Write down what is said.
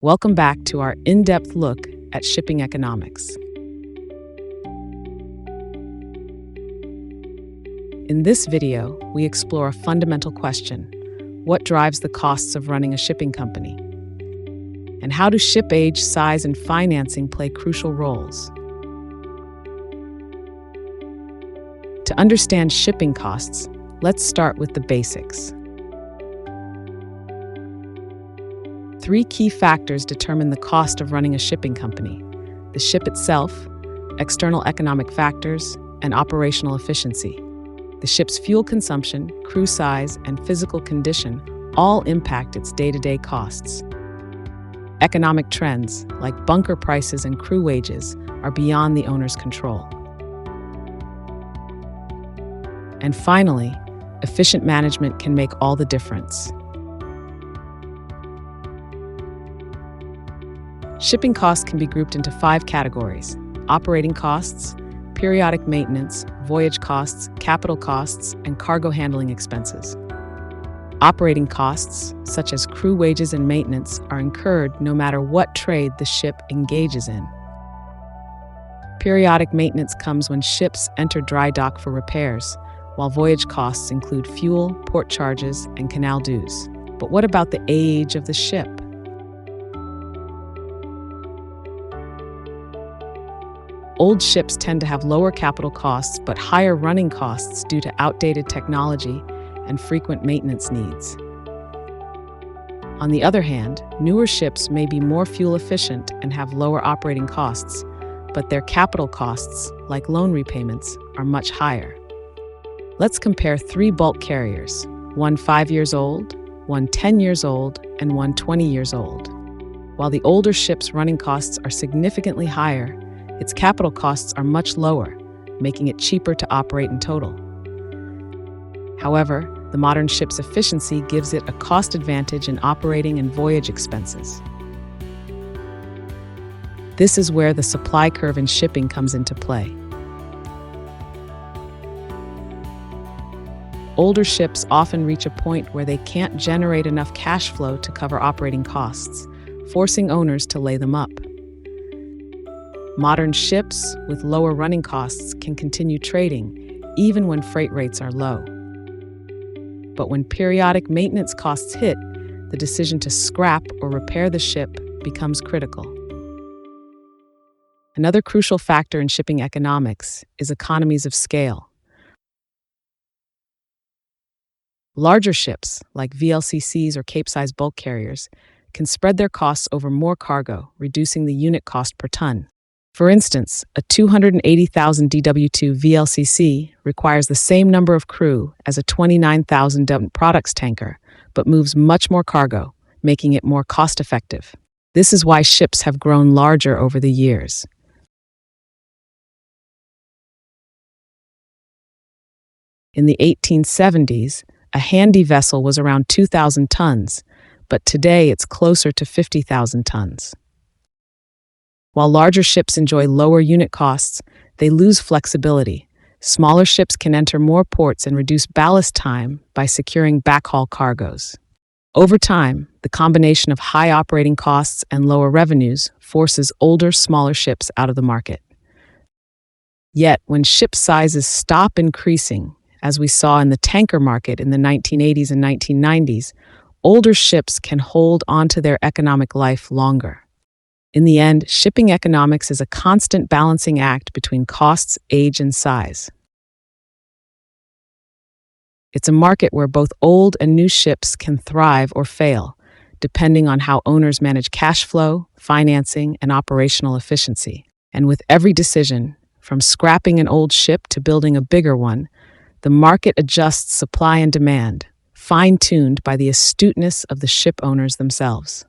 Welcome back to our in-depth look at shipping economics. In this video, we explore a fundamental question: what drives the costs of running a shipping company? And how do ship age, size, and financing play crucial roles? To understand shipping costs, let's start with the basics. Three key factors determine the cost of running a shipping company: the ship itself, external economic factors, and operational efficiency. The ship's fuel consumption, crew size, and physical condition all impact its day-to-day costs. Economic trends, like bunker prices and crew wages, are beyond the owner's control. And finally, efficient management can make all the difference. Shipping costs can be grouped into 5 categories: operating costs, periodic maintenance, voyage costs, capital costs, and cargo handling expenses. Operating costs, such as crew wages and maintenance, are incurred no matter what trade the ship engages in. Periodic maintenance comes when ships enter dry dock for repairs, while voyage costs include fuel, port charges, and canal dues. But what about the age of the ship? Old ships tend to have lower capital costs but higher running costs due to outdated technology and frequent maintenance needs. On the other hand, newer ships may be more fuel efficient and have lower operating costs, but their capital costs, like loan repayments, are much higher. Let's compare 3 bulk carriers: one 5 years old, one 10 years old, and one 20 years old. While the older ship's running costs are significantly higher, its capital costs are much lower, making it cheaper to operate in total. However, the modern ship's efficiency gives it a cost advantage in operating and voyage expenses. This is where the supply curve in shipping comes into play. Older ships often reach a point where they can't generate enough cash flow to cover operating costs, forcing owners to lay them up. Modern ships with lower running costs can continue trading, even when freight rates are low. But when periodic maintenance costs hit, the decision to scrap or repair the ship becomes critical. Another crucial factor in shipping economics is economies of scale. Larger ships, like VLCCs or Cape-size bulk carriers, can spread their costs over more cargo, reducing the unit cost per ton. For instance, a 280,000 DW2 VLCC requires the same number of crew as a 29,000 products tanker, but moves much more cargo, making it more cost-effective. This is why ships have grown larger over the years. In the 1870s, a handy vessel was around 2,000 tons, but today it's closer to 50,000 tons. While larger ships enjoy lower unit costs, they lose flexibility. Smaller ships can enter more ports and reduce ballast time by securing backhaul cargoes. Over time, the combination of high operating costs and lower revenues forces older, smaller ships out of the market. Yet, when ship sizes stop increasing, as we saw in the tanker market in the 1980s and 1990s, older ships can hold onto their economic life longer. In the end, shipping economics is a constant balancing act between costs, age, and size. It's a market where both old and new ships can thrive or fail, depending on how owners manage cash flow, financing, and operational efficiency. And with every decision, from scrapping an old ship to building a bigger one, the market adjusts supply and demand, fine-tuned by the astuteness of the ship owners themselves.